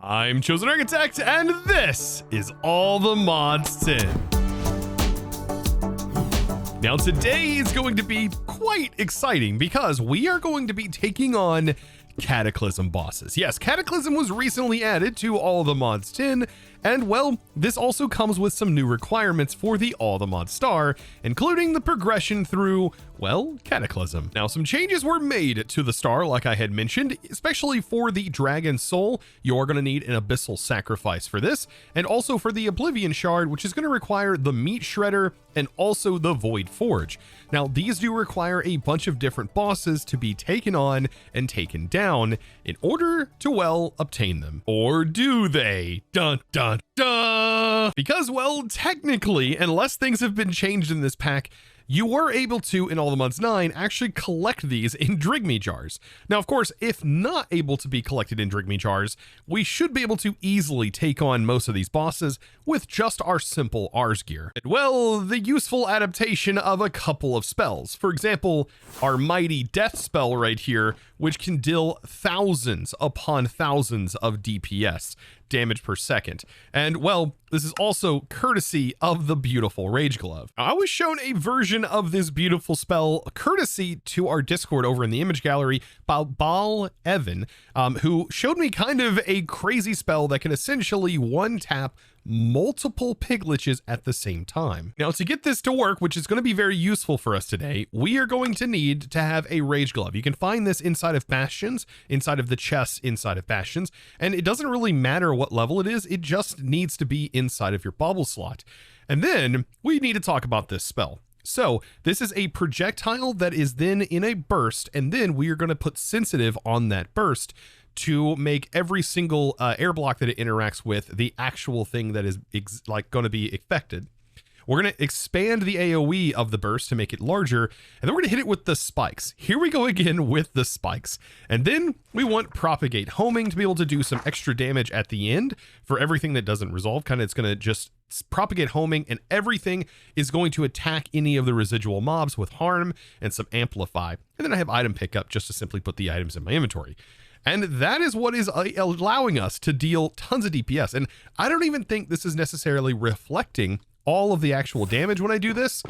I'm ChosenArchitect, and this is All the Mods 10. Now today is going to be quite exciting because we are going to be taking on Cataclysm bosses. Yes, Cataclysm was recently added to All the Mods 10, and well, this also comes with some new requirements for the All the Mods star, including the progression through, well, Cataclysm. Now, some changes were made to the star, like I had mentioned, especially for the Dragon Soul. You're going to need an Abyssal Sacrifice for this, and also for the Oblivion Shard, which is going to require the Meat Shredder and also the Void Forge. Now, these do require a bunch of different bosses to be taken on and taken down in order to, well, obtain them. Or do they? Dun dun dun! Because, well, technically, unless things have been changed in this pack, you were able to, in All the Mods 9, actually collect these in Drygmy jars. Now, of course, if not able to be collected in Drygmy jars, we should be able to easily take on most of these bosses with just our simple Ars gear. And, well, the useful adaptation of a couple of spells. For example, our mighty death spell right here, which can deal thousands upon thousands of DPS. Damage per second. And well, this is also courtesy of the beautiful Rage Glove. I was shown a version of this beautiful spell courtesy to our Discord over in the image gallery by Bal Evan, who showed me kind of a crazy spell that can essentially one tap multiple Pigletches at the same time. Now, to get this to work, which is going to be very useful for us today, we are going to need to have a Rage Glove. You can find this inside of Bastions, inside of the chests, inside of Bastions, and it doesn't really matter what level it is, it just needs to be inside of your bauble slot. And then we need to talk about this spell. So this is a projectile that is then in a burst, and then we are going to put sensitive on that burst to make every single air block that it interacts with the actual thing that is going to be affected. We're going to expand the AoE of the burst to make it larger, and then we're going to hit it with the spikes. Here we go again with the spikes. And then we want propagate homing to be able to do some extra damage at the end for everything that doesn't resolve. It's going to just propagate homing, and everything is going to attack any of the residual mobs with harm and some amplify. And then I have item pickup just to simply put the items in my inventory. And that is what is allowing us to deal tons of DPS. And I don't even think this is necessarily reflecting all of the actual damage when I do this,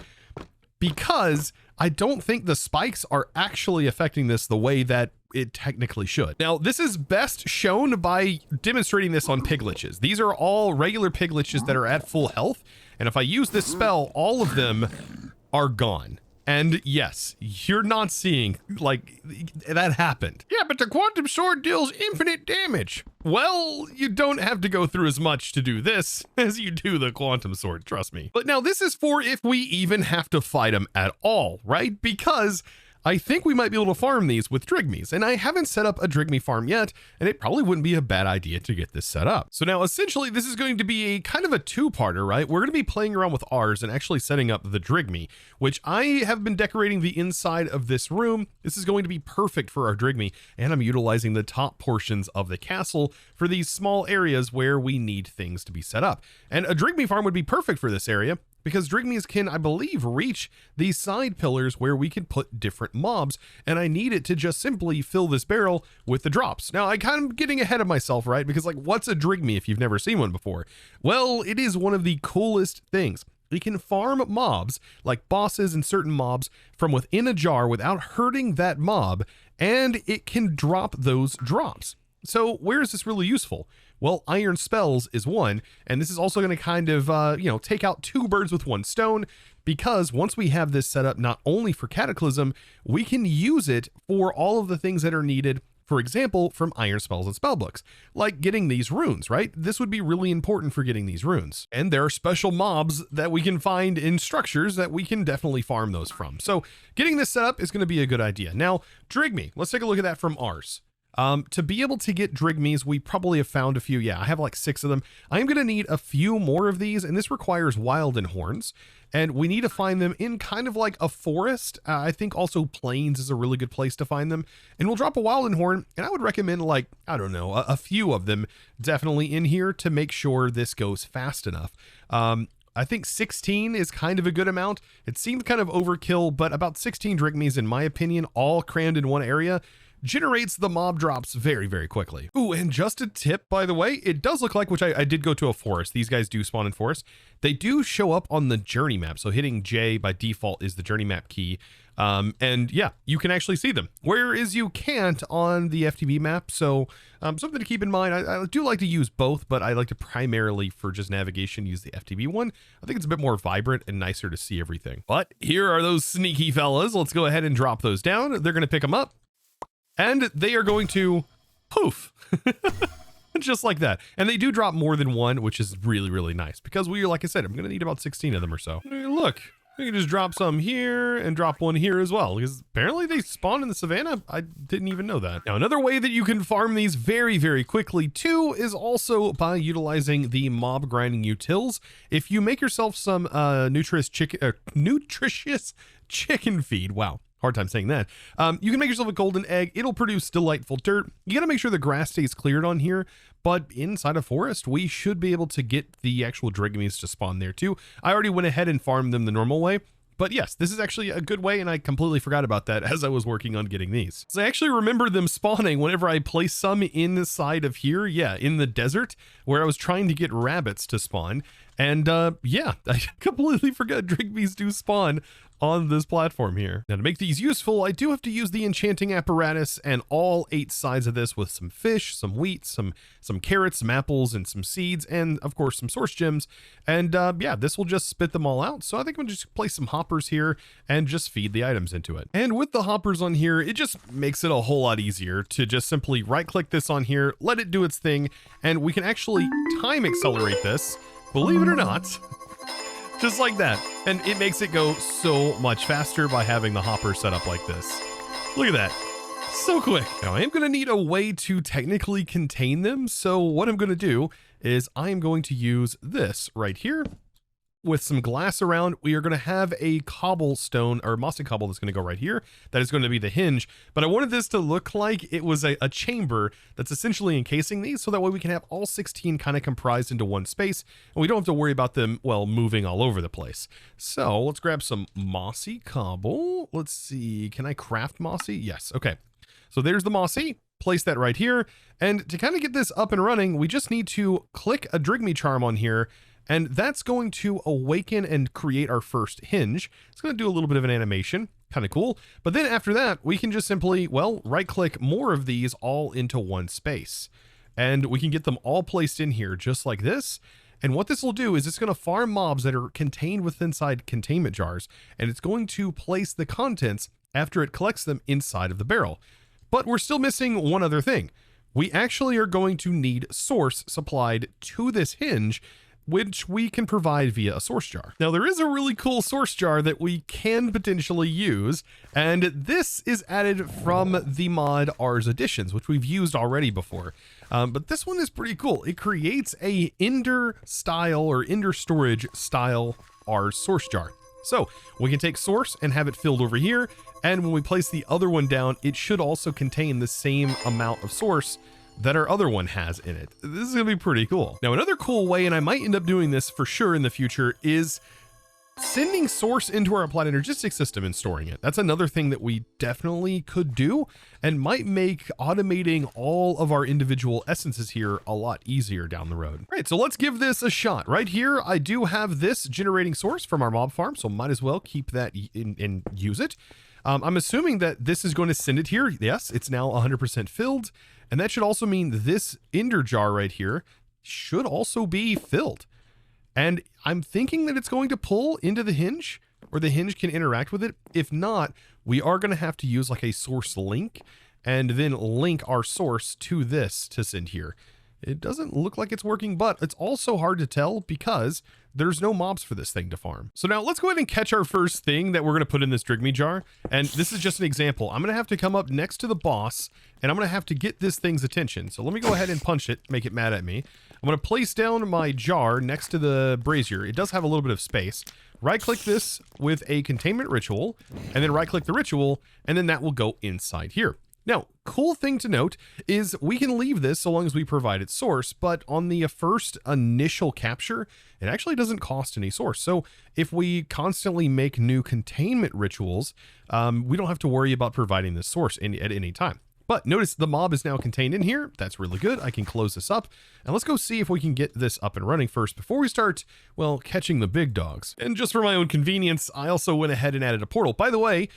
because I don't think the spikes are actually affecting this the way that it technically should. Now, this is best shown by demonstrating this on Pigletches. These are all regular Pigletches that are at full health. And if I use this spell, all of them are gone. And yes, you're not seeing, like, that happened. Yeah, but the Quantum Sword deals infinite damage. Well, you don't have to go through as much to do this as you do the Quantum Sword, trust me. But now this is for if we even have to fight them at all, right? Because I think we might be able to farm these with Drygmies, and I haven't set up a Drygmy farm yet, and it probably wouldn't be a bad idea to get this set up. So now essentially this is going to be a kind of a two-parter, right? We're going to be playing around with ours and actually setting up the Drygmy, which I have been decorating the inside of this room. This is going to be perfect for our Drygmy, and I'm utilizing the top portions of the castle for these small areas where we need things to be set up. And a Drygmy farm would be perfect for this area, because Drygmies can, I believe, reach these side pillars where we can put different mobs, and I need it to just simply fill this barrel with the drops. Now, I kind of getting ahead of myself, right? Because, like, what's a Drygmy if you've never seen one before? Well, it is one of the coolest things. It can farm mobs, like bosses and certain mobs, from within a jar without hurting that mob, and it can drop those drops. So where is this really useful? Well, Iron Spells is one, and this is also going to kind of, take out two birds with one stone, because once we have this set up not only for Cataclysm, we can use it for all of the things that are needed, for example, from Iron Spells and Spellbooks, like getting these runes, right? This would be really important for getting these runes. And there are special mobs that we can find in structures that we can definitely farm those from. So getting this set up is going to be a good idea. Now, Drygmy, let's take a look at that from ours. To be able to get Drygmies, we probably have found a few. Yeah, I have like 6 of them. I'm going to need a few more of these, and this requires Wilden Horns, and we need to find them in kind of like a forest. I think also plains is a really good place to find them, and we'll drop a Wilden Horn, and I would recommend, like, I don't know, a few of them definitely in here to make sure this goes fast enough. I think 16 is kind of a good amount. It seemed kind of overkill, but about 16 Drygmies, in my opinion, all crammed in one area, generates the mob drops very, very quickly. Ooh, and just a tip, by the way, it does look like, which I did go to a forest. These guys do spawn in forest. They do show up on the journey map. So hitting J by default is the journey map key. And yeah, you can actually see them, whereas you can't on the FTB map. So something to keep in mind. I do like to use both, but I like to primarily for just navigation use the FTB one. I think it's a bit more vibrant and nicer to see everything. But here are those sneaky fellas. Let's go ahead and drop those down. They're going to pick them up and they are going to poof. Just like that. And they do drop more than one, which is really, really nice because like I said, I'm going to need about 16 of them or so. Look. We can just drop some here and drop one here as well, because apparently they spawn in the savannah. I didn't even know that. Now, another way that you can farm these very, very quickly too is also by utilizing the mob grinding utils. If you make yourself some nutritious chicken feed, wow, hard time saying that. You can make yourself a golden egg. It'll produce delightful dirt. You got to make sure the grass stays cleared on here. But inside a forest, we should be able to get the actual Drygmies to spawn there too. I already went ahead and farmed them the normal way. But yes, this is actually a good way, and I completely forgot about that as I was working on getting these. So I actually remember them spawning whenever I placed some inside of here, yeah, in the desert, where I was trying to get rabbits to spawn. And yeah, I completely forgot Drygmies do spawn on this platform here. Now to make these useful, I do have to use the enchanting apparatus and all 8 sides of this with some fish, some wheat, some carrots, some apples, and some seeds, and of course some source gems. And yeah, this will just spit them all out. So I think I'm gonna just place some hoppers here and just feed the items into it. And with the hoppers on here, it just makes it a whole lot easier to just simply right click this on here, let it do its thing, and we can actually time accelerate this, believe it or not. Just like that. And it makes it go so much faster by having the hopper set up like this. Look at that. So quick. Now I am going to need a way to technically contain them. So what I'm going to do is I am going to use this right here. With some glass around, we are going to have a cobblestone or mossy cobble that's going to go right here. That is going to be the hinge. But I wanted this to look like it was a chamber that's essentially encasing these, so that way we can have all 16 kind of comprised into one space, and we don't have to worry about them, well, moving all over the place. So let's grab some mossy cobble. Let's see, can I craft mossy? Yes, okay. So there's the mossy. Place that right here. And to kind of get this up and running, we just need to click a Drygmy charm on here. And that's going to awaken and create our first hinge. It's going to do a little bit of an animation, kind of cool. But then after that, we can just simply, well, right click more of these all into one space. And we can get them all placed in here just like this. And what this will do is it's going to farm mobs that are contained within inside containment jars. And it's going to place the contents after it collects them inside of the barrel. But we're still missing one other thing. We actually are going to need source supplied to this hinge, which we can provide via a source jar. Now there is a really cool source jar that we can potentially use, and this is added from the mod Ars Editions, which we've used already before. But this one is pretty cool. It creates a Ender style or Ender storage style Ars source jar. So we can take source and have it filled over here, and when we place the other one down, it should also contain the same amount of source that our other one has in it. This is gonna be pretty cool. Now, another cool way, and I might end up doing this for sure in the future, is sending source into our applied energistic system and storing it. That's another thing that we definitely could do and might make automating all of our individual essences here a lot easier down the road. All right, so let's give this a shot. Right here, I do have this generating source from our mob farm, so might as well keep that and use it. I'm assuming that this is going to send it here. Yes, it's now 100% filled. And that should also mean this Ender jar right here should also be filled. And I'm thinking that it's going to pull into the hinge, or the hinge can interact with it. If not, we are going to have to use like a source link and then link our source to this to send here. It doesn't look like it's working, but it's also hard to tell because there's no mobs for this thing to farm. So now let's go ahead and catch our first thing that we're going to put in this Drygmy jar. And this is just an example. I'm going to have to come up next to the boss and I'm going to have to get this thing's attention. So let me go ahead and punch it, make it mad at me. I'm going to place down my jar next to the brazier. It does have a little bit of space. Right click this with a containment ritual and then right click the ritual, and then that will go inside here. Now, cool thing to note is we can leave this so long as we provide its source, but on the first initial capture, it actually doesn't cost any source. So if we constantly make new containment rituals, we don't have to worry about providing this source at any time. But notice the mob is now contained in here. That's really good. I can close this up, and let's go see if we can get this up and running first before we start, well, catching the big dogs. And just for my own convenience, I also went ahead and added a portal. By the way,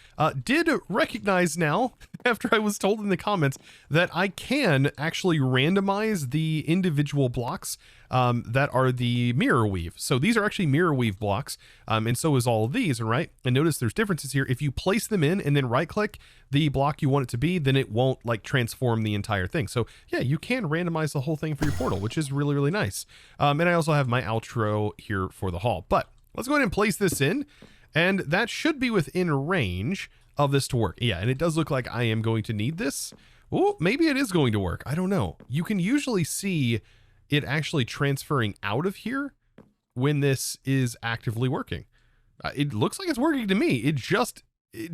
did recognize now, after I was told in the comments, that I can actually randomize the individual blocks that are the mirror weave. So these are actually mirror weave blocks, and so is all of these, right? And notice there's differences here. If you place them in and then right click the block you want it to be, then it won't like transform the entire thing. So yeah, you can randomize the whole thing for your portal, which is really, really nice. And I also have my outro here for the hall, but let's go ahead and place this in, and that should be within range of this to work. Yeah, and it does look like I am going to need this. Oh, maybe it is going to work. I don't know. You can usually see it actually transferring out of here when this is actively working. It looks like it's working to me. It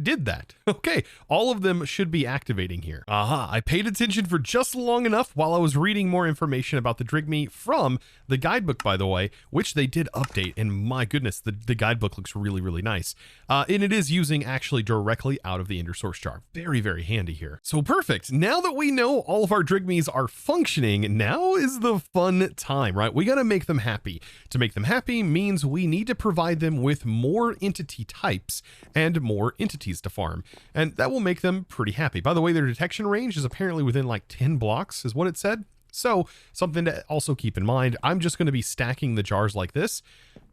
did that. Okay, all of them should be activating here. Aha, I paid attention for just long enough while I was reading more information about the Drygmy from the guidebook, by the way, which they did update, and my goodness, the guidebook looks really, really nice. And it is using actually directly out of the Ender Source jar. Very, very handy here. So perfect. Now that we know all of our Drygmies are functioning, now is the fun time, right? We gotta make them happy. To make them happy means we need to provide them with more entity types and more entities to farm, and that will make them pretty happy. By the way, their detection range is apparently within like 10 blocks is what it said. So something to also keep in mind. I'm just going to be stacking the jars like this,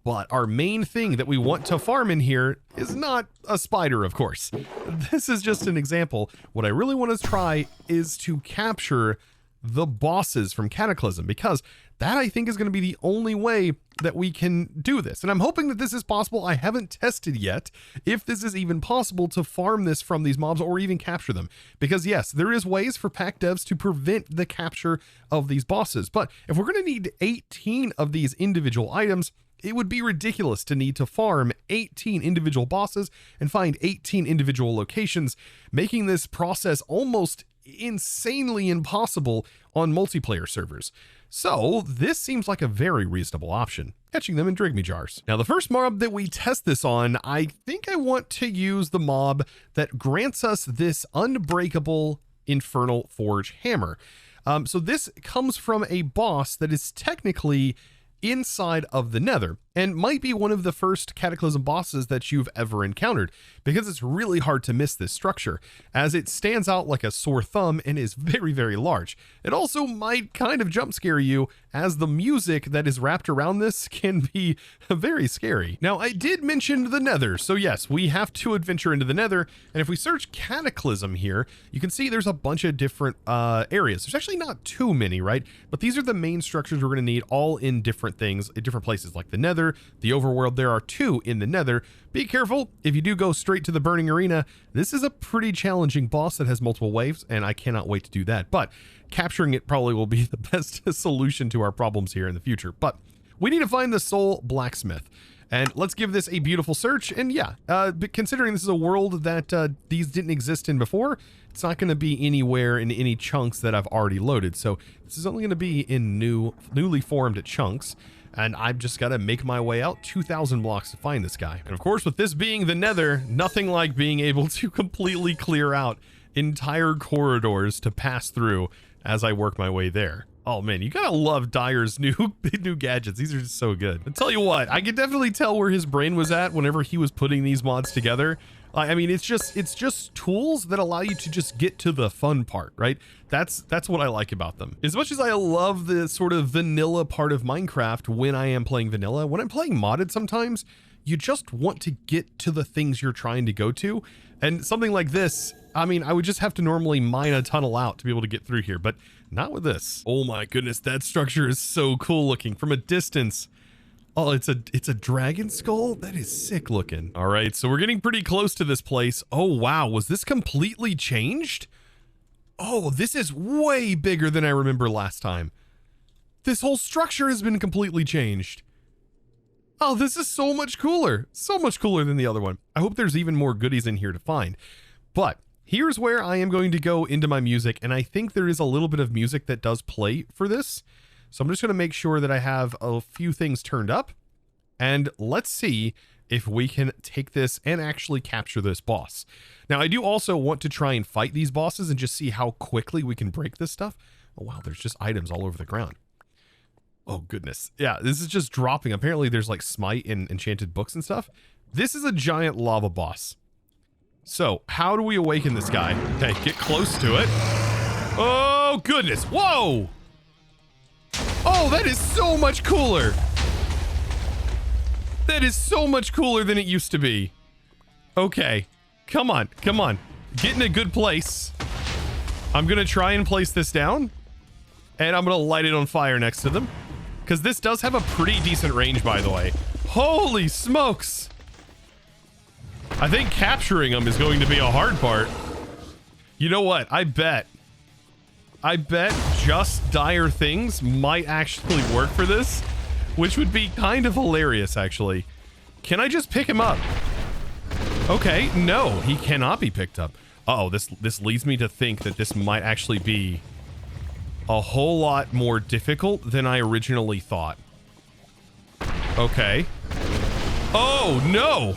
but our main thing that we want to farm in here is not a spider, of course. This is just an example. What I really want to try is to capture the bosses from Cataclysm, because that I think is going to be the only way that we can do this. And I'm hoping that this is possible. I haven't tested yet if this is even possible to farm this from these mobs or even capture them. Because yes, there is ways for pack devs to prevent the capture of these bosses. But if we're going to need 18 of these individual items, it would be ridiculous to need to farm 18 individual bosses and find 18 individual locations, making this process almost insanely impossible on multiplayer servers. So this seems like a very reasonable option, catching them in Drygmy jars. Now the first mob that we test this on, I think I want to use the mob that grants us this unbreakable infernal forge hammer. So this comes from a boss that is technically inside of the Nether, and might be one of the first Cataclysm bosses that you've ever encountered, because it's really hard to miss this structure, as it stands out like a sore thumb and is very, very large. It also might kind of jump scare you, as the music that is wrapped around this can be very scary. Now, I did mention the Nether, so yes, we have to adventure into the Nether, and if we search Cataclysm here, you can see there's a bunch of different areas. There's actually not too many, right? But these are the main structures we're going to need, all in different things, in different places, like the Nether, the overworld. There are 2 in the Nether. Be careful if you do go straight to the burning arena. This is a pretty challenging boss that has multiple waves, and I cannot wait to do that. But capturing it probably will be the best solution to our problems here in the future. But we need to find the soul blacksmith, and let's give this a beautiful search. And yeah, but considering this is a world that these didn't exist in before, it's not going to be anywhere in any chunks that I've already loaded. So this is only going to be in newly formed chunks. And I've just got to make my way out 2,000 blocks to find this guy. And of course, with this being the Nether, nothing like being able to completely clear out entire corridors to pass through as I work my way there. Oh man, you gotta love Dyer's new gadgets. These are just so good. I'll tell you what, I could definitely tell where his brain was at whenever he was putting these mods together. I mean, it's just tools that allow you to just get to the fun part, right? That's what I like about them. As much as I love the sort of vanilla part of Minecraft when I am playing vanilla, when I'm playing modded sometimes, you just want to get to the things you're trying to go to. And something like this, I mean, I would just have to normally mine a tunnel out to be able to get through here, but not with this. Oh my goodness, that structure is so cool looking from a distance. Oh, it's a dragon skull? That is sick looking. All right, so we're getting pretty close to this place. Oh wow, was this completely changed? Oh, this is way bigger than I remember last time. This whole structure has been completely changed. Oh, this is so much cooler. So much cooler than the other one. I hope there's even more goodies in here to find. But here's where I am going to go into my music, and I think there is a little bit of music that does play for this. So I'm just going to make sure that I have a few things turned up, and let's see if we can take this and actually capture this boss. Now, I do also want to try and fight these bosses and just see how quickly we can break this stuff. Oh, wow, there's just items all over the ground. Oh, goodness. Yeah, this is just dropping. Apparently, there's like smite and enchanted books and stuff. This is a giant lava boss. So, how do we awaken this guy? Okay, get close to it. Oh, goodness. Whoa! Oh, that is so much cooler. That is so much cooler than it used to be. Okay. Come on. Come on. Get in a good place. I'm going to try and place this down. And I'm going to light it on fire next to them. Because this does have a pretty decent range, by the way. Holy smokes. I think capturing them is going to be a hard part. You know what? I bet just dire things might actually work for this, which would be kind of hilarious, actually. Can I just pick him up? Okay, no, he cannot be picked up. Uh-oh, this leads me to think that this might actually be a whole lot more difficult than I originally thought. Okay. Oh, no!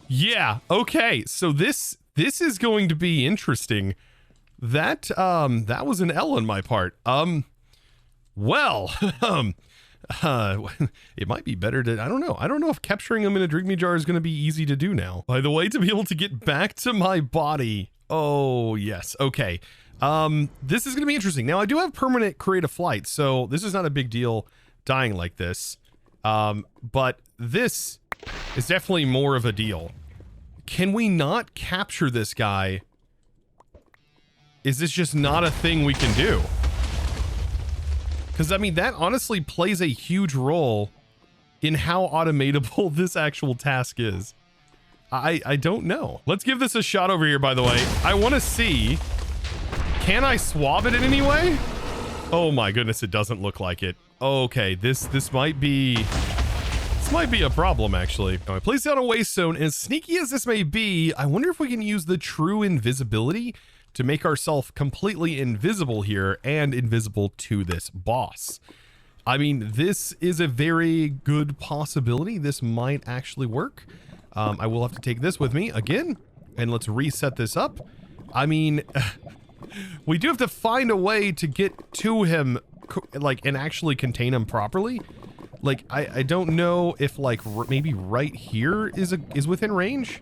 Yeah, okay, so this is going to be interesting. That was an L on my part. Well, it might be better to, I don't know if capturing them in a Drygmy jar is going to be easy to do now. By the way, to be able to get back to my body. Oh, yes. Okay. This is going to be interesting. Now, I do have permanent creative flight, so this is not a big deal dying like this. But this is definitely more of a deal. Can we not capture this guy? Is this just not a thing we can do? Because, I mean, that honestly plays a huge role in how automatable this actual task is. I don't know. Let's give this a shot over here, by the way. I want to see... Can I swab it in any way? Oh my goodness, it doesn't look like it. Okay, this might be... This might be a problem, actually. Now, I place down a waste zone, and as sneaky as this may be, I wonder if we can use the true invisibility to make ourselves completely invisible here and invisible to this boss. I mean, this is a very good possibility. This might actually work. I will have to take this with me again, and let's reset this up. I mean, we do have to find a way to get to him, like, and actually contain him properly. Like, I don't know if, like, maybe right here is within range.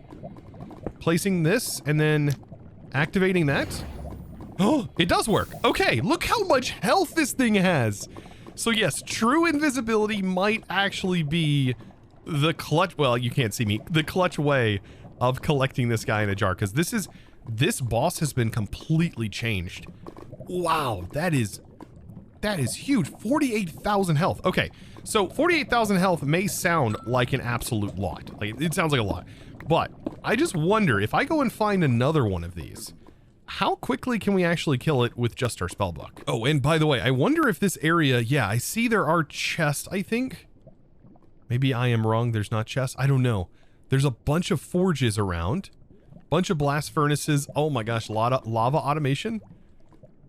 Placing this and then activating that. Oh, it does work. Okay, look how much health this thing has. So yes, true invisibility might actually be the clutch, well, you can't see me, the clutch way of collecting this guy in a jar, because this boss has been completely changed. Wow, that is huge. 48,000 health. Okay, so 48,000 health may sound like an absolute lot. Like, it sounds like a lot. But I just wonder, if I go and find another one of these, how quickly can we actually kill it with just our spellbook? Oh, and by the way, I wonder if this area, yeah, I see there are chests, I think. Maybe I am wrong, there's not chests. I don't know. There's a bunch of forges around. Bunch of blast furnaces. Oh my gosh, a lot of lava automation.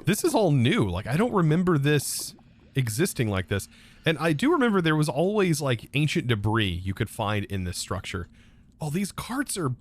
This is all new. Like, I don't remember this existing like this. And I do remember there was always, like, ancient debris you could find in this structure. Oh, these carts are...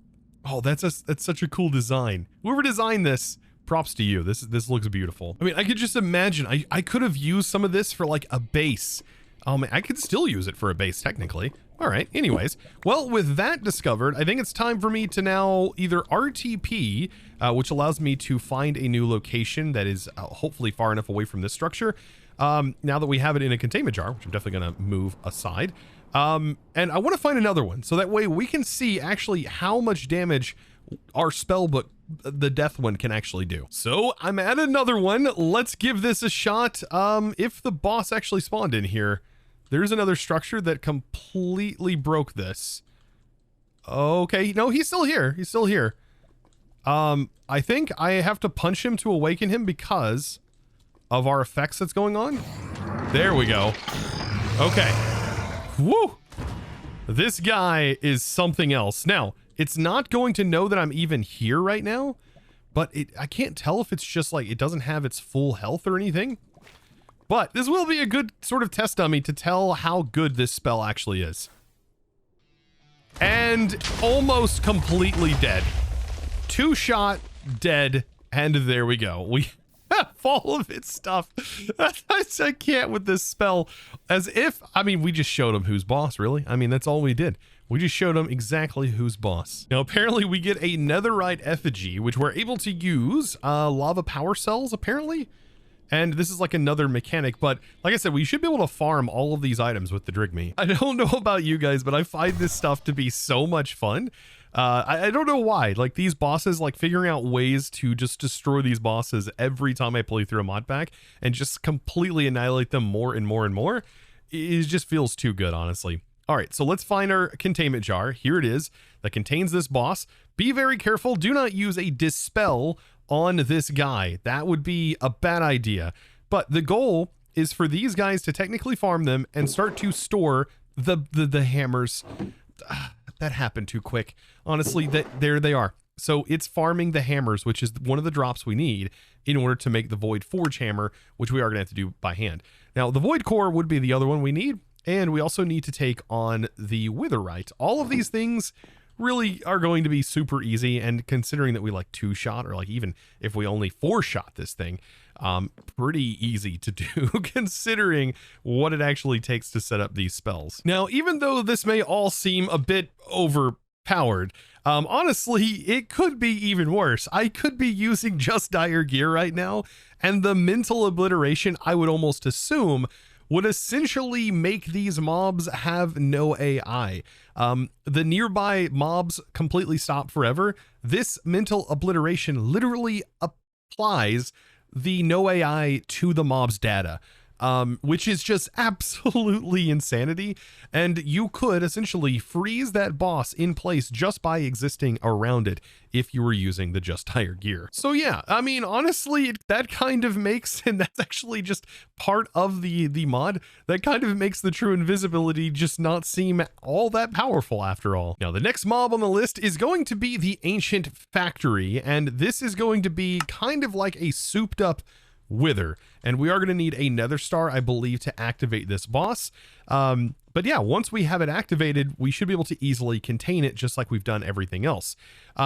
Oh, that's such a cool design. Whoever designed this, props to you. This looks beautiful. I mean, I could just imagine, I could have used some of this for, like, a base. I could still use it for a base, technically. All right, anyways. Well, with that discovered, I think it's time for me to now either RTP, which allows me to find a new location that is hopefully far enough away from this structure. Now that we have it in a containment jar, which I'm definitely going to move aside. And I want to find another one, so that way we can see actually how much damage our spellbook, the death one, can actually do. So I'm at another one. Let's give this a shot. If the boss actually spawned in here, there's another structure that completely broke this. Okay, no, he's still here. He's still here. I think I have to punch him to awaken him because of our effects that's going on. There we go. Okay. Woo! This guy is something else. Now, it's not going to know that I'm even here right now, but I can't tell if it's just like it doesn't have its full health or anything. But this will be a good sort of test dummy to tell how good this spell actually is. and almost completely dead. 2-shot, dead, and there we go. We have all of its stuff. I can't with this spell. As if, I mean, we just showed him who's boss, really. I mean, that's all we did. We just showed him exactly who's boss. Now, apparently we get a netherite effigy, which we're able to use lava power cells, apparently. And this is like another mechanic, but like I said, we should be able to farm all of these items with the Drygmy. I don't know about you guys, but I find this stuff to be so much fun. I don't know why. Like these bosses, like figuring out ways to just destroy these bosses every time I play through a mod pack and just completely annihilate them more and more and more, it just feels too good, honestly. All right, so let's find our containment jar. Here it is that contains this boss. Be very careful. Do not use a dispel on this guy. That would be a bad idea. But the goal is for these guys to technically farm them and start to store the hammers. That happened too quick. Honestly, there they are. So it's farming the hammers, which is one of the drops we need in order to make the Void Forge hammer, which we are going to have to do by hand. Now, the Void Core would be the other one we need. And we also need to take on the Witherite. All of these things really are going to be super easy. And considering that we like 2-shot, or like even if we only 4-shot this thing, pretty easy to do considering what it actually takes to set up these spells. Now, even though this may all seem a bit overpowered, honestly, it could be even worse. I could be using just dire gear right now, and the mental obliteration, I would almost assume, would essentially make these mobs have no AI. The nearby mobs completely stop forever. This mental obliteration literally applies the no AI to the mob's data, which is just absolutely insanity. And you could essentially freeze that boss in place just by existing around it if you were using the just dire gear. So yeah, I mean, honestly, that kind of makes, and that's actually just part of the mod, that kind of makes the true invisibility just not seem all that powerful after all. Now, the next mob on the list is going to be the Ancient Factory, and this is going to be kind of like a souped up Wither, and we are going to need a nether star, I believe, to activate this boss. But yeah, once we have it activated, we should be able to easily contain it just like we've done everything else.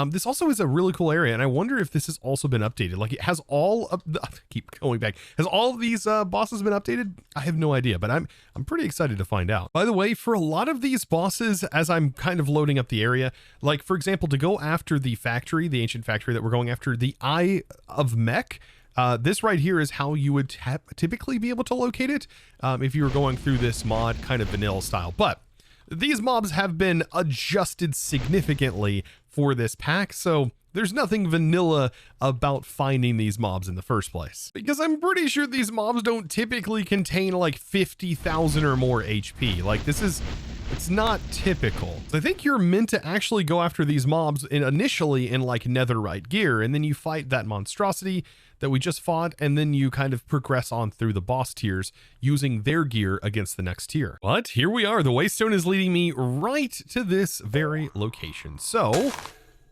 This also is a really cool area, and I wonder if this has also been updated. Like, it has all of the, keep going back. Has all of these bosses been updated? I have no idea, but I'm pretty excited to find out. By the way, for a lot of these bosses, as I'm kind of loading up the area, like for example, to go after the factory, the Ancient Factory that we're going after, the Eye of Mech, this right here is how you would typically be able to locate it if you were going through this mod kind of vanilla style. But these mobs have been adjusted significantly for this pack, so there's nothing vanilla about finding these mobs in the first place. Because I'm pretty sure these mobs don't typically contain like 50,000 or more HP. Like it's not typical. I think you're meant to actually go after these mobs initially in like netherite gear, and then you fight that monstrosity that we just fought, and then you kind of progress on through the boss tiers using their gear against the next tier. But here we are. The Waystone is leading me right to this very location. So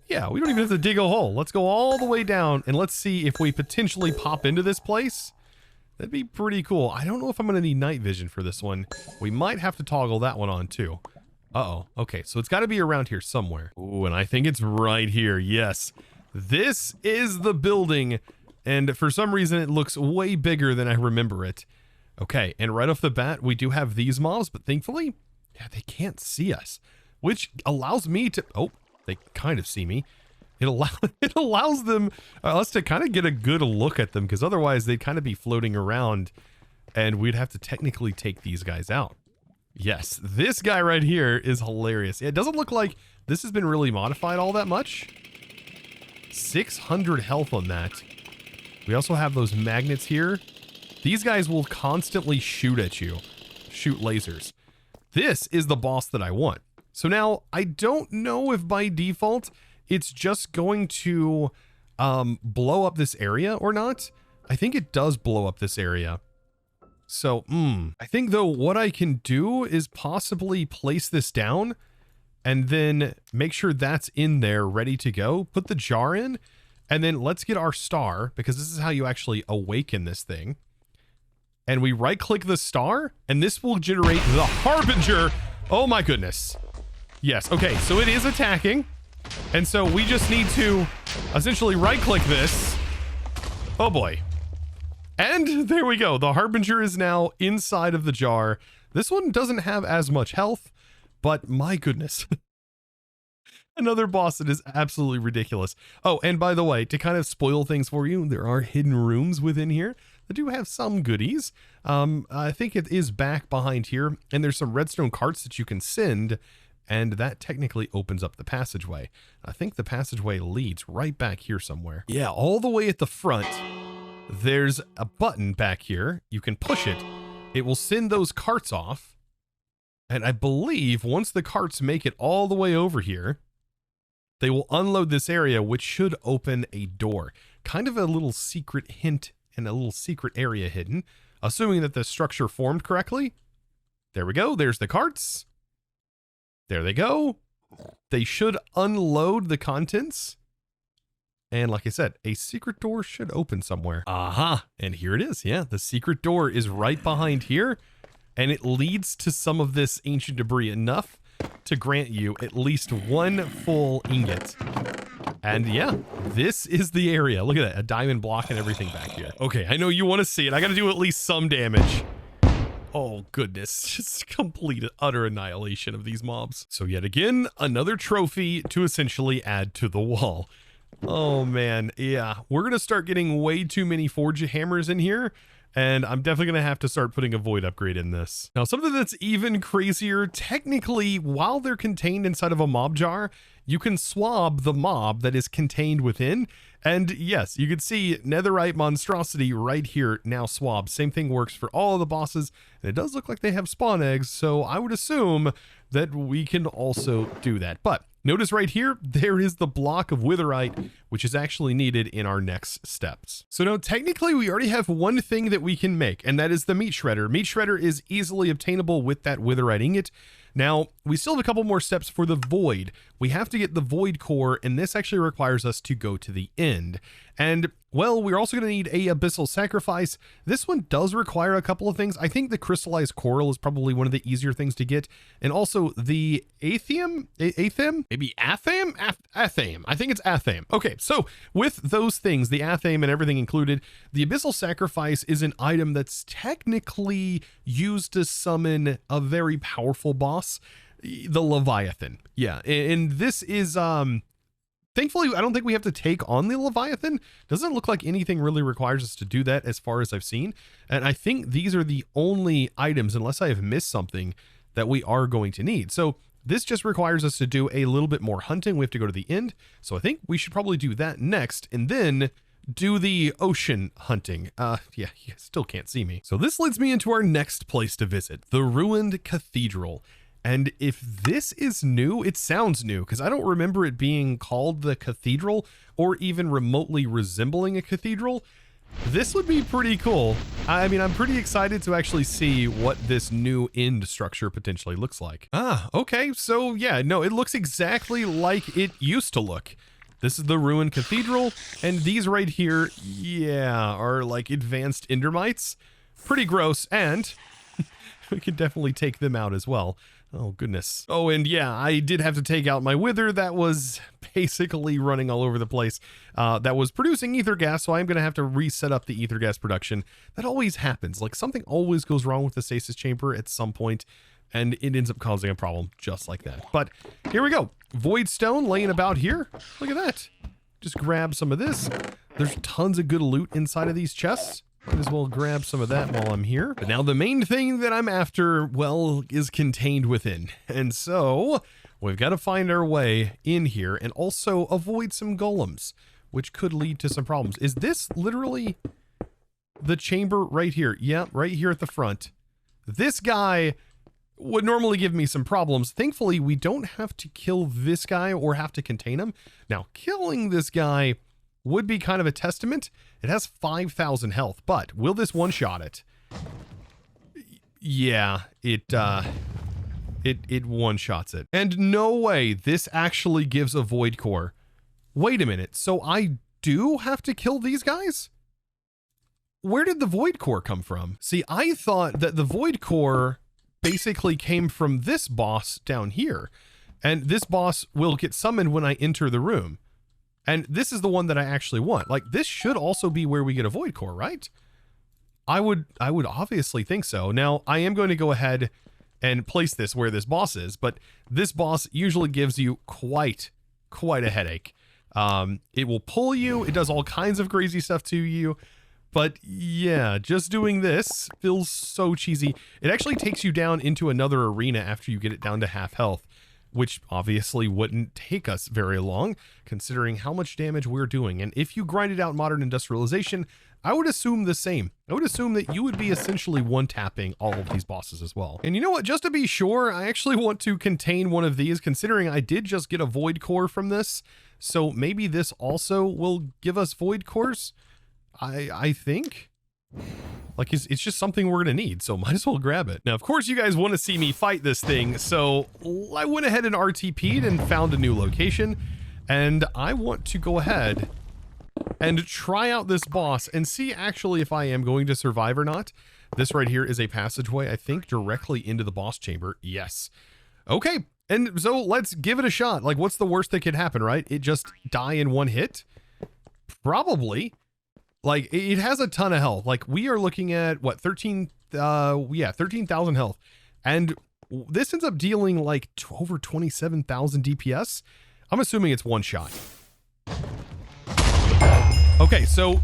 yeah, we don't even have to dig a hole. Let's go all the way down and let's see if we potentially pop into this place. That'd be pretty cool. I don't know if I'm going to need night vision for this one. We might have to toggle that one on too. Uh-oh. Okay, so it's got to be around here somewhere. Ooh, and I think it's right here. Yes. This is the building, and for some reason it looks way bigger than I remember it. Okay, and right off the bat, we do have these mobs, but thankfully, yeah, they can't see us, which allows me to... Oh, they kind of see me. It allows them us to kind of get a good look at them, because otherwise they'd kind of be floating around and we'd have to technically take these guys out. Yes, this guy right here is hilarious. It doesn't look like this has been really modified all that much. 600 health on that. We also have those magnets here. These guys will constantly shoot at you, shoot lasers. This is the boss that I want. So now I don't know if by default it's just going to blow up this area or not. I think it does blow up this area. So, I think though what I can do is possibly place this down and then make sure that's in there ready to go. Put the jar in, and then let's get our star, because this is how you actually awaken this thing. And we right click the star and this will generate the Harbinger. Oh my goodness. Yes, okay, so it is attacking. And so we just need to essentially right-click this. Oh boy. And there we go. The Harbinger is now inside of the jar. This one doesn't have as much health, but my goodness. Another boss that is absolutely ridiculous. Oh, and by the way, to kind of spoil things for you, there are hidden rooms within here that do have some goodies. I think it is back behind here, and there's some redstone carts that you can send, and that technically opens up the passageway. I think the passageway leads right back here somewhere. Yeah, all the way at the front, there's a button back here. You can push it. It will send those carts off. And I believe once the carts make it all the way over here, they will unload this area, which should open a door. Kind of a little secret hint and a little secret area hidden, assuming that the structure formed correctly. There we go. There's the carts. There they go. They should unload the contents. And like I said, a secret door should open somewhere. Aha. And here it is. Yeah, the secret door is right behind here. And it leads to some of this ancient debris enough to grant you at least one full ingot. And yeah, this is the area. Look at that, a diamond block and everything back here. Okay, I know you want to see it. I got to do at least some damage. Oh goodness, just complete utter annihilation of these mobs. So yet again, another trophy to essentially add to the wall. Oh man, yeah, we're going to start getting way too many forge hammers in here. And I'm definitely going to have to start putting a void upgrade in this. Now, something that's even crazier, technically, while they're contained inside of a mob jar, you can swab the mob that is contained within. And yes, you can see Netherite Monstrosity right here now swabbed. Same thing works for all of the bosses. And it does look like they have spawn eggs, so I would assume that we can also do that. But notice right here, there is the block of Witherite, which is actually needed in our next steps. So now technically we already have one thing that we can make, and that is the meat shredder. Meat shredder is easily obtainable with that Witherite ingot. Now, we still have a couple more steps for the void. We have to get the void core, and this actually requires us to go to the end. And, well, we're also going to need a abyssal sacrifice. This one does require a couple of things. I think the crystallized coral is probably one of the easier things to get. And also the athame? Maybe athame? Athame. I think it's athame. Okay, so with those things, the athame and everything included, the abyssal sacrifice is an item that's technically used to summon a very powerful boss, the Leviathan. Yeah, and this is thankfully, I don't think we have to take on the Leviathan. Doesn't look like anything really requires us to do that as far as I've seen. And I think these are the only items, unless I have missed something, that we are going to need. So this just requires us to do a little bit more hunting. We have to go to the end. So I think we should probably do that next and then do the ocean hunting. Yeah, you still can't see me. So this leads me into our next place to visit, the ruined cathedral. And if this is new, it sounds new because I don't remember it being called the cathedral or even remotely resembling a cathedral. This would be pretty cool. I mean, I'm pretty excited to actually see what this new end structure potentially looks like. Ah, okay. So yeah, no, it looks exactly like it used to look. This is the ruined cathedral, and these right here, yeah, are like advanced endermites. Pretty gross, and we can definitely take them out as well. Oh, goodness. Oh, and yeah, I did have to take out my wither that was basically running all over the place. That was producing ether gas, so I'm going to have to reset up the ether gas production. That always happens. Like, something always goes wrong with the stasis chamber at some point, and it ends up causing a problem just like that. But here we go. Void stone laying about here. Look at that. Just grab some of this. There's tons of good loot inside of these chests. Might as well grab some of that while I'm here. But now the main thing that I'm after, well, is contained within. And so we've got to find our way in here and also avoid some golems, which could lead to some problems. Is this literally the chamber right here? Yeah, right here at the front. This guy would normally give me some problems. Thankfully, we don't have to kill this guy or have to contain him. Now, killing this guy would be kind of a testament. It has 5,000 health, but will this one-shot it? Yeah, it one-shots it. And no way this actually gives a void core. Wait a minute, so I do have to kill these guys? Where did the void core come from? See, I thought that the void core basically came from this boss down here. And this boss will get summoned when I enter the room. And this is the one that I actually want. Like, this should also be where we get a void core, right? I would obviously think so. Now, I am going to go ahead and place this where this boss is, but this boss usually gives you quite a headache. It will pull you. It does all kinds of crazy stuff to you. But yeah, just doing this feels so cheesy. It actually takes you down into another arena after you get it down to half health, which obviously wouldn't take us very long considering how much damage we're doing. And if you grinded out modern industrialization, I would assume the same. I would assume that you would be essentially one-tapping all of these bosses as well. And you know what? Just to be sure, I actually want to contain one of these, considering I did just get a void core from this. So maybe this also will give us void cores. I think. Like, it's just something we're going to need, so might as well grab it. Now, of course, you guys want to see me fight this thing, so I went ahead and RTP'd and found a new location, and I want to go ahead and try out this boss and see actually if I am going to survive or not. This right here is a passageway, I think, directly into the boss chamber. Yes. Okay, and so let's give it a shot. Like, what's the worst that could happen, right? It just die in one hit? Probably. Like, it has a ton of health. Like, we are looking at, what, 13,000 health. And this ends up dealing, like, over 27,000 DPS. I'm assuming it's one shot. Okay, so,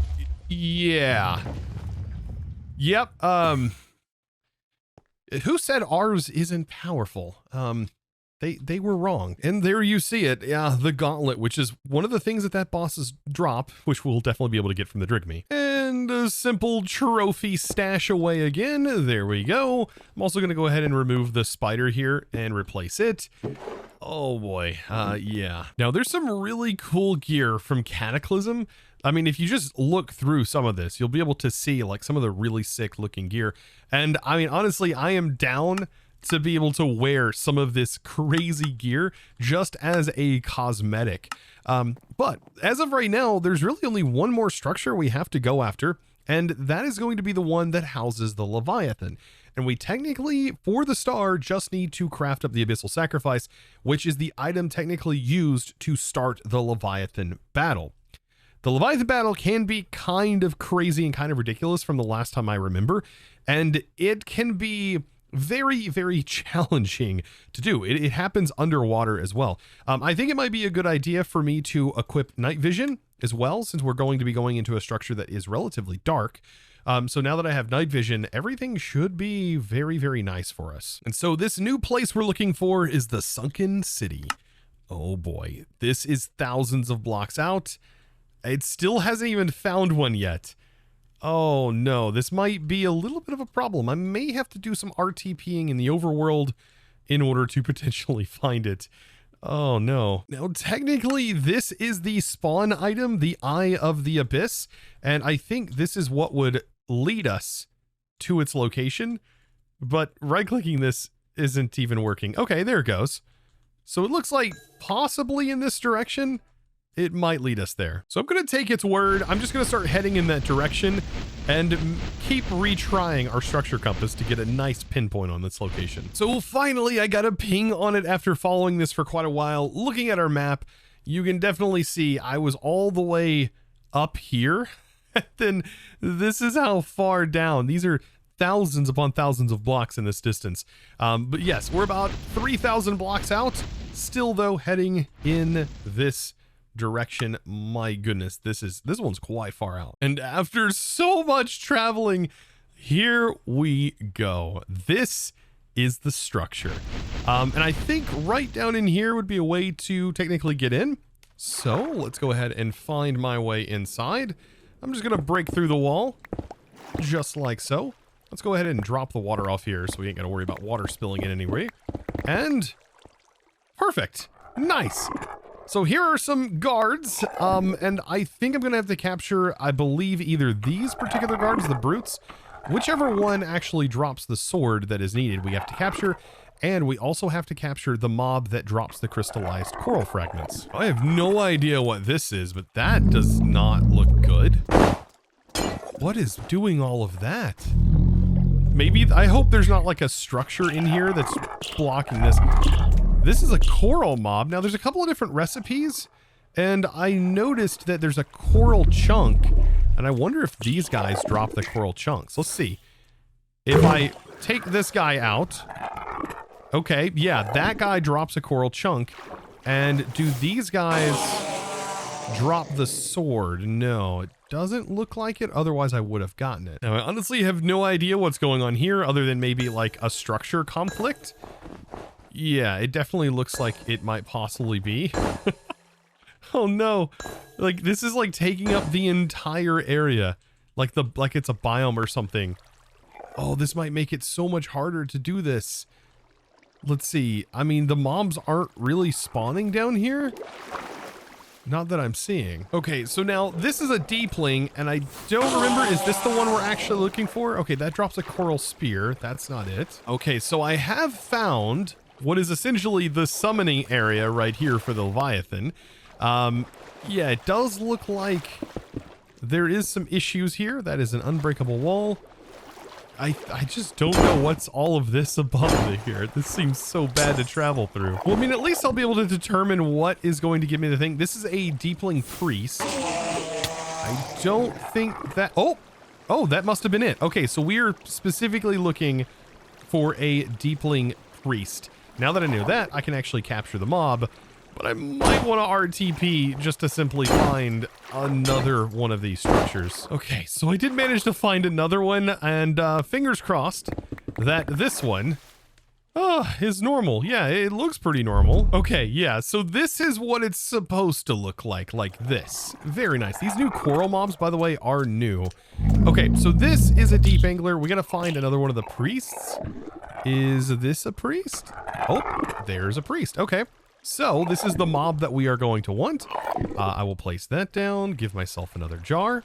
yeah. Yep, who said ours isn't powerful? They were wrong. And there you see it. Yeah, the gauntlet, which is one of the things that bosses drop, which we'll definitely be able to get from the Drygmy. And a simple trophy stash away again. There we go. I'm also going to go ahead and remove the spider here and replace it. Oh boy. Yeah. Now there's some really cool gear from Cataclysm. I mean, if you just look through some of this, you'll be able to see like some of the really sick looking gear. And I mean, honestly, I am down to be able to wear some of this crazy gear just as a cosmetic. But as of right now, there's really only one more structure we have to go after, and that is going to be the one that houses the Leviathan. And we technically, for the star, just need to craft up the Abyssal Sacrifice, which is the item technically used to start the Leviathan battle. The Leviathan battle can be kind of crazy and kind of ridiculous from the last time I remember, and it can be very, very challenging to do. It happens underwater as well. I think it might be a good idea for me to equip night vision as well, since we're going to be going into a structure that is relatively dark. So now that I have night vision, everything should be very, very nice for us. And so this new place we're looking for is the Sunken City. Oh boy, this is thousands of blocks out. It still hasn't even found one yet. Oh no, this might be a little bit of a problem. I may have to do some RTPing in the overworld in order to potentially find it. Oh no. Now technically this is the spawn item, the Eye of the Abyss, and I think this is what would lead us to its location, but right-clicking this isn't even working. Okay, there it goes. So it looks like possibly in this direction, it might lead us there. So I'm going to take its word. I'm just going to start heading in that direction and keep retrying our structure compass to get a nice pinpoint on this location. So finally, I got a ping on it after following this for quite a while. Looking at our map, you can definitely see I was all the way up here. Then this is how far down. These are thousands upon thousands of blocks in this distance. But yes, we're about 3,000 blocks out. Still though, heading in this direction. My goodness, this one's quite far out. And after so much traveling, here we go. This is the structure. And I think right down in here would be a way to technically get in. So let's go ahead and find my way inside. I'm just gonna break through the wall just like so. Let's go ahead and drop the water off here so we ain't gotta worry about water spilling in anyway. And perfect. Nice. So here are some guards, and I think I'm going to have to capture, I believe, either these particular guards, the brutes, whichever one actually drops the sword that is needed, we have to capture, and we also have to capture the mob that drops the crystallized coral fragments. I have no idea what this is, but that does not look good. What is doing all of that? Maybe, I hope there's not like a structure in here that's blocking this. This is a coral mob. Now, there's a couple of different recipes, and I noticed that there's a coral chunk, and I wonder if these guys drop the coral chunks. Let's see. If I take this guy out, okay, yeah, that guy drops a coral chunk, and do these guys drop the sword? No, it doesn't look like it, otherwise I would have gotten it. Now, I honestly have no idea what's going on here, other than maybe like a structure conflict. Yeah, it definitely looks like it might possibly be. Oh no. Like, this is like taking up the entire area. Like it's a biome or something. Oh, this might make it so much harder to do this. Let's see. I mean, the mobs aren't really spawning down here. Not that I'm seeing. Okay, so now this is a deepling, and I don't remember, is this the one we're actually looking for? Okay, that drops a coral spear. That's not it. Okay, so I have found what is essentially the summoning area right here for the Leviathan. Yeah, it does look like there is some issues here. That is an unbreakable wall. I just don't know what's all of this above me here. This seems so bad to travel through. Well, I mean, at least I'll be able to determine what is going to give me the thing. This is a deepling priest. I don't think that... Oh, that must have been it. Okay, so we're specifically looking for a deepling priest. Now that I know that, I can actually capture the mob, but I might want to RTP just to simply find another one of these structures. Okay, so I did manage to find another one, and fingers crossed that this one is normal. Yeah, it looks pretty normal. Okay, yeah, so this is what it's supposed to look like this. Very nice. These new coral mobs, by the way, are new. Okay, so this is a deep angler. We gotta find another one of the priests. Is this a priest? Oh, there's a priest. Okay. So this is the mob that we are going to want. I will place that down, give myself another jar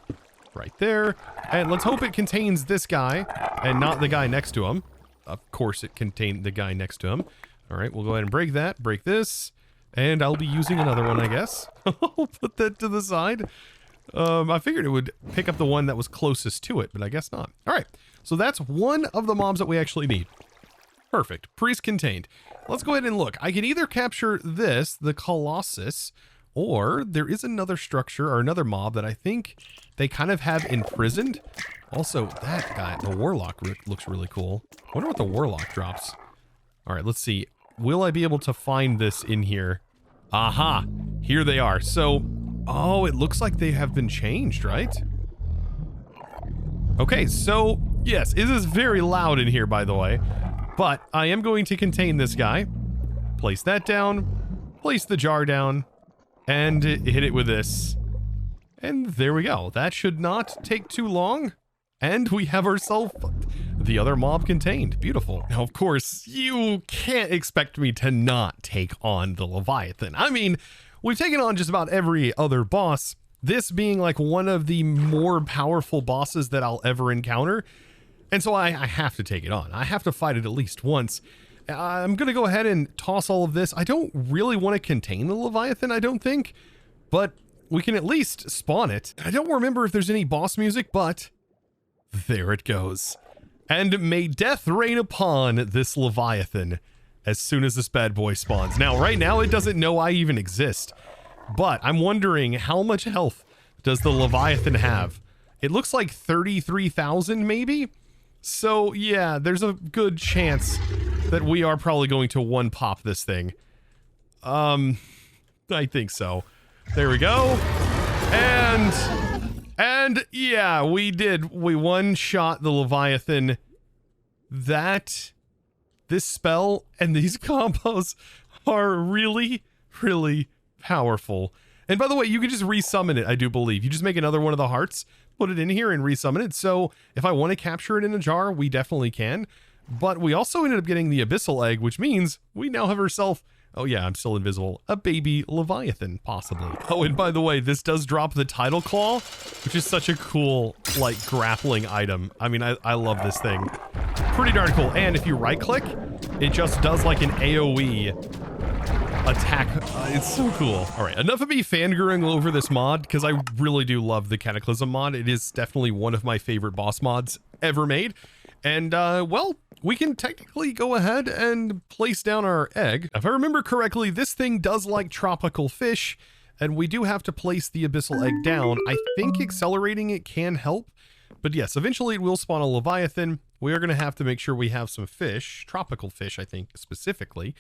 right there. And let's hope it contains this guy and not the guy next to him. Of course it contained the guy next to him. All right, we'll go ahead and break that, break this, and I'll be using another one, I guess. I'll put that to the side. I figured it would pick up the one that was closest to it, but I guess not. All right, so that's one of the mobs that we actually need. Perfect. Priest contained. Let's go ahead and look. I can either capture this, the Colossus, or there is another structure or another mob that I think they kind of have imprisoned. Also, that guy, the Warlock, looks really cool. I wonder what the Warlock drops. All right, let's see. Will I be able to find this in here? Aha! Here they are. So, oh, it looks like they have been changed, right? Okay, so, yes, it is very loud in here, by the way. But I am going to contain this guy. Place that down. Place the jar down. And hit it with this. And there we go. That should not take too long. And we have ourselves the other mob contained. Beautiful. Now, of course, you can't expect me to not take on the Leviathan. I mean, we've taken on just about every other boss. This being like one of the more powerful bosses that I'll ever encounter. And so I have to take it on. I have to fight it at least once. I'm going to go ahead and toss all of this. I don't really want to contain the Leviathan, I don't think. But we can at least spawn it. I don't remember if there's any boss music, but there it goes. And may death reign upon this Leviathan as soon as this bad boy spawns. Now, right now, it doesn't know I even exist. But I'm wondering, how much health does the Leviathan have? It looks like 33,000 maybe? So, yeah, there's a good chance that we are probably going to one-pop this thing. I think so. There we go. And yeah, we did. We one-shot the Leviathan. This spell and these combos are really, really powerful. And by the way, you can just resummon it, I do believe. You just make another one of the hearts, put it in here, and resummon it. So if I want to capture it in a jar, we definitely can. But we also ended up getting the Abyssal Egg, which means we now have ourselves, oh yeah, I'm still invisible, a baby Leviathan, possibly. Oh, and by the way, this does drop the Tidal Claw, which is such a cool, like, grappling item. I mean, I love this thing. Pretty darn cool. And if you right-click, it just does like an AoE attack. It's so cool. All right, enough of me fangirling over this mod, because I really do love the Cataclysm mod. It is definitely one of my favorite boss mods ever made. And, well, we can technically go ahead and place down our egg. If I remember correctly, this thing does like tropical fish, and we do have to place the abyssal egg down. I think accelerating it can help, but yes, eventually it will spawn a Leviathan. We are going to have to make sure we have some fish, tropical fish, I think specifically.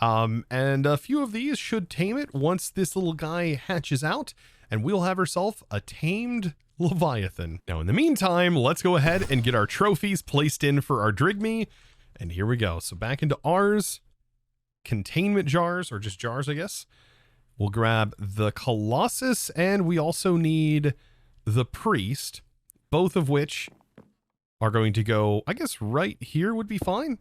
And a few of these should tame it once this little guy hatches out, and we'll have ourselves a tamed Leviathan. Now, in the meantime, let's go ahead and get our trophies placed in for our Drygmy. And here we go. So back into ours, containment jars, or just jars, I guess. We'll grab the Colossus, and we also need the Priest, both of which are going to go, I guess right here would be fine.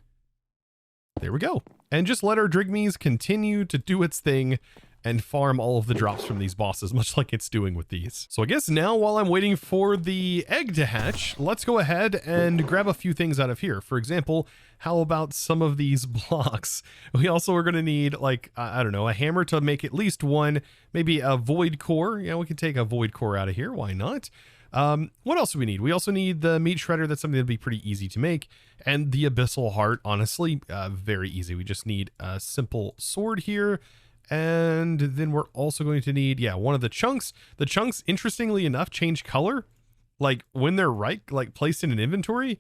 There we go. And just let our Drygmies continue to do its thing and farm all of the drops from these bosses, much like it's doing with these. So I guess now, while I'm waiting for the egg to hatch, let's go ahead and grab a few things out of here. For example, how about some of these blocks? We also are going to need, like, I don't know, a hammer to make at least one, maybe a void core. Yeah, we could take a void core out of here. Why not? What else do we need? We also need the meat shredder. That's something that'd be pretty easy to make. And the abyssal heart, honestly, very easy. We just need a simple sword here. And then we're also going to need, yeah, one of the chunks. The chunks, interestingly enough, change color. Like when they're like placed in an inventory,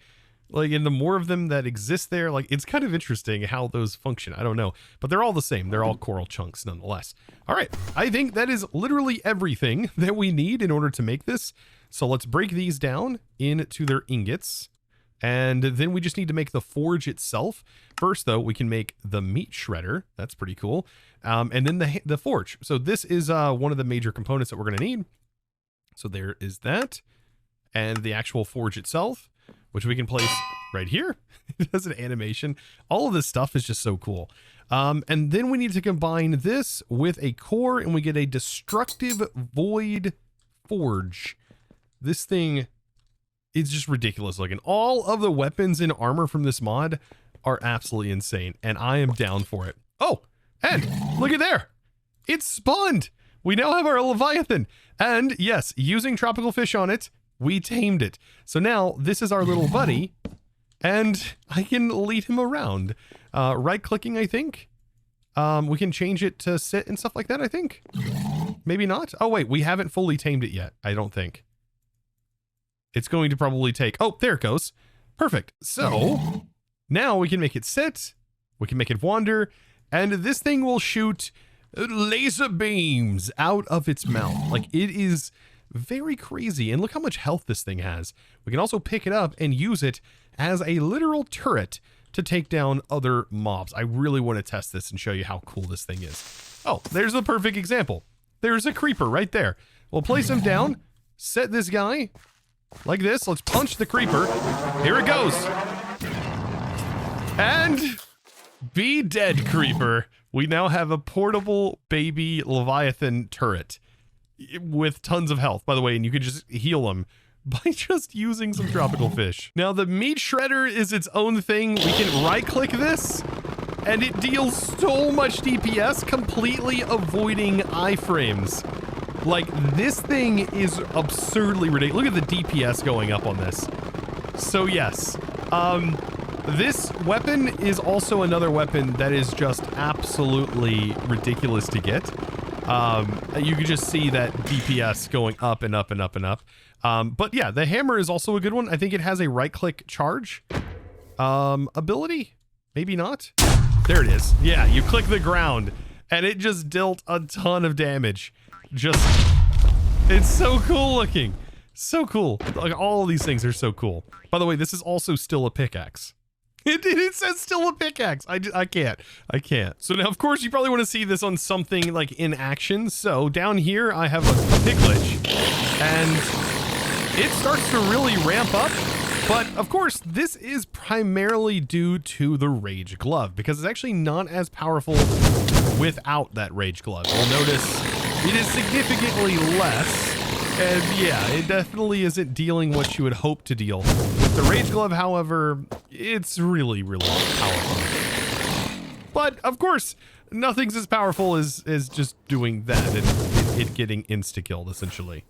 like, and the more of them that exist there, like, it's kind of interesting how those function. I don't know, but they're all the same. They're all coral chunks nonetheless. All right. I think that is literally everything that we need in order to make this. So let's break these down into their ingots. And then we just need to make the forge itself. First, though, we can make the meat shredder. That's pretty cool. And then the forge. So this is one of the major components that we're going to need. So there is that. And the actual forge itself, which we can place right here. It has an animation. All of this stuff is just so cool. And then we need to combine this with a core, and we get a destructive void forge. This thing is just ridiculous looking. All of the weapons and armor from this mod are absolutely insane, and I am down for it. Oh, and look at there. It's spawned. We now have our Leviathan. And yes, using tropical fish on it, we tamed it. So now this is our little buddy, and I can lead him around. Right-clicking, I think. We can change it to sit and stuff like that, I think. Maybe not. Oh, wait, we haven't fully tamed it yet, I don't think. It's going to probably take... Oh, there it goes. Perfect. So now we can make it sit. We can make it wander. And this thing will shoot laser beams out of its mouth. Like, it is very crazy. And look how much health this thing has. We can also pick it up and use it as a literal turret to take down other mobs. I really want to test this and show you how cool this thing is. Oh, there's a perfect example. There's a creeper right there. We'll place him down, set this guy like this. Let's punch the creeper. Here it goes. And be dead, creeper. We now have a portable baby Leviathan turret with tons of health, by the way, and you can just heal them by just using some tropical fish. Now, the meat shredder is its own thing. We can right-click this, and it deals so much DPS, completely avoiding iframes. Like, this thing is absurdly ridiculous. Look at the DPS going up on this. So, yes. This weapon is also another weapon that is just absolutely ridiculous to get. You can just see that DPS going up and up and up and up. But yeah, the hammer is also a good one. I think it has a right-click charge ability. Maybe not. There it is. Yeah, you click the ground, and it just dealt a ton of damage. It's so cool looking. So cool. Like, all of these things are so cool. By the way, this is also still a pickaxe. It says still a pickaxe. I can't. So now, of course, you probably want to see this on something like in action. So down here, I have a pick glitch, and it starts to really ramp up. But of course, this is primarily due to the Rage Glove, because it's actually not as powerful without that Rage Glove. You'll notice it is significantly less. And yeah, it definitely isn't dealing what you would hope to deal. With the Rage Glove, however, it's really, really powerful. But of course, nothing's as powerful as just doing that and it getting insta-killed, essentially.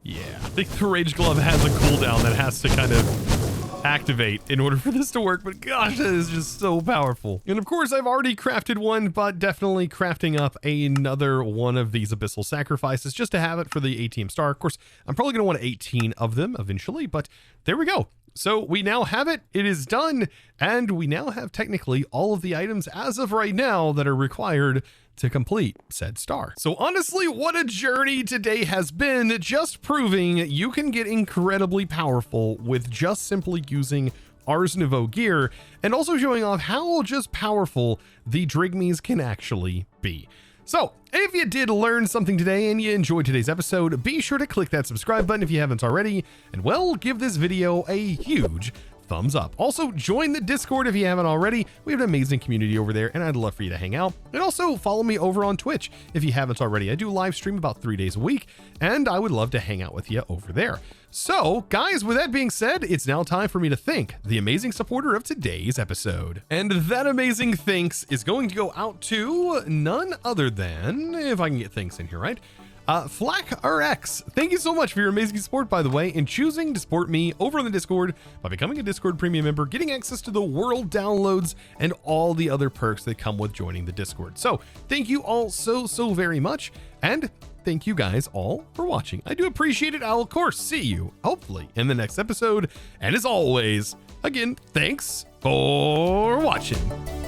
Yeah, I think the Rage Glove has a cooldown that has to kind of activate in order for this to work, but gosh, that is just so powerful. And of course, I've already crafted one, but definitely crafting up another one of these abyssal sacrifices just to have it for the ATM star. Of course, I'm probably going to want 18 of them eventually, but there we go. So we now have it, it is done, and we now have technically all of the items as of right now that are required to complete said star. So honestly, what a journey today has been, just proving you can get incredibly powerful with just simply using Ars Nouveau gear, and also showing off how just powerful the Drygmies can actually be. So if you did learn something today and you enjoyed today's episode, be sure to click that subscribe button if you haven't already, and well, give this video a huge thumbs up. Also, join the Discord if you haven't already. We have an amazing community over there, and I'd love for you to hang out. And also follow me over on Twitch if you haven't already. I do live stream about 3 days a week, and I would love to hang out with you over there. So guys, with that being said, it's now time for me to thank the amazing supporter of today's episode. And that amazing thanks is going to go out to none other than, if I can get thanks in here, right? FlackRX, thank you so much for your amazing support, by the way, and choosing to support me over on the Discord by becoming a Discord premium member, getting access to the world downloads and all the other perks that come with joining the Discord. So thank you all so very much, and thank you guys all for watching. I do appreciate it. I'll of course see you hopefully in the next episode, and as always, again, thanks for watching.